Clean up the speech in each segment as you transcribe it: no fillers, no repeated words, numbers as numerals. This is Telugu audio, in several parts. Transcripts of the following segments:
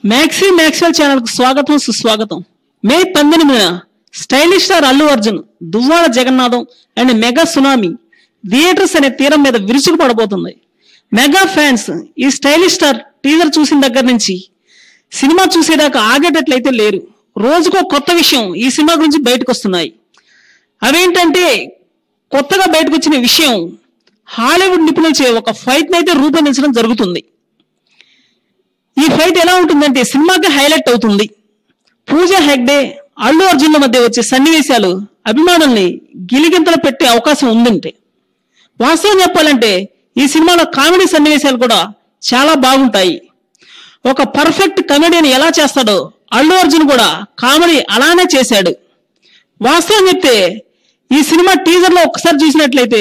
मैक्सी मैक्सवेल चैनल को स्वागत सुस्वागत। मे 18 स्टैलिश स्टार अल्लू अर्जुन दुव्वाड़ जगन्नाथम अंड मेगा सुनामी थिएटर्स अने तीरम मीद विरुचुकुपडबोतुंदी। मेगा फैंस ई स्टैलिश स्टार टीजर चूसिन दग्गर नुंची सिनेमा चूसेदाका आगेटट्लयिते लेरु। रोजुको कोत्त विषयं ई सिनेमा गुरिंचि बयटकु वस्तुन्नायि। अवेंटंटे కొత్తగా బయటకు వచ్చిన విషయం హాలీవుడ్ నిపుణులచే ఒక ఫైట్ నైతే రూపొందించడం జరుగుతుంది। ఈ ఫైట్ ఎలా ఉంటుందంటే సినిమాకి హైలైట్ అవుతుంది। పూజా హెగ్డే అల్లు అర్జున్ మధ్య వచ్చే సన్నివేశాలు అభిమానుల్ని గిలిగింతలు పెట్టే అవకాశం ఉందంటే వాస్తవం చెప్పాలంటే ఈ సినిమాలో కామెడీ సన్నివేశాలు కూడా చాలా బాగుంటాయి। ఒక పర్ఫెక్ట్ కామెడీని ఎలా చేస్తాడో అల్లు అర్జున్ కూడా కామెడీ అలానే చేశాడు। వాస్తవం చెప్తే ఈ సినిమా టీజర్ లో ఒకసారి చూసినట్లయితే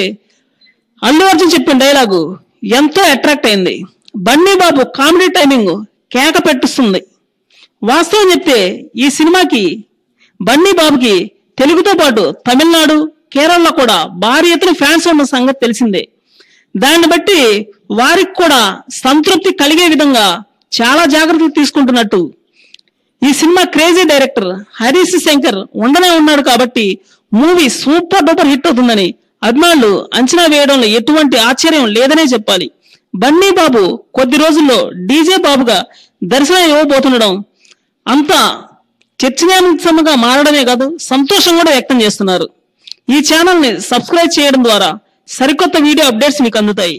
అల్లు అర్జున్ చెప్పిన డైలాగు ఎంతో అట్రాక్ట్ అయింది। బన్నీ బాబు కామెడీ టైమింగ్ కేక పెట్టిస్తుంది। వాస్తవం చెప్తే ఈ సినిమాకి బన్నీ బాబుకి తెలుగుతో పాటు తమిళనాడు కేరళలో కూడా భారీ ఎత్తున ఫ్యాన్స్ ఉన్న సంగతి తెలిసిందే। దాన్ని బట్టి వారికి కూడా సంతృప్తి కలిగే విధంగా చాలా జాగ్రత్తలు తీసుకుంటున్నట్టు ఈ cinema crazy director Harish Shankar ఉండనే ఉన్నాడు కాబట్టి మూవీ సూపర్ డూపర్ హిట్ అవుతుందని అభిమానులు అంచనా వేయడంలో ఎటువంటి ఆశ్చర్యం లేదనే చెప్పాలి। బన్నీ బాబు కొద్ది రోజుల్లో డీజే బాబుగా దర్శనం ఇవ్వబోతుండడం అంతా చర్చనీయాంశంగా మారడమే కాదు సంతోషం కూడా వ్యక్తం చేస్తున్నారు। ఈ ఛానల్ ని సబ్స్క్రైబ్ చేయడం ద్వారా సరికొత్త వీడియో అప్డేట్స్ మీకు అందుతాయి।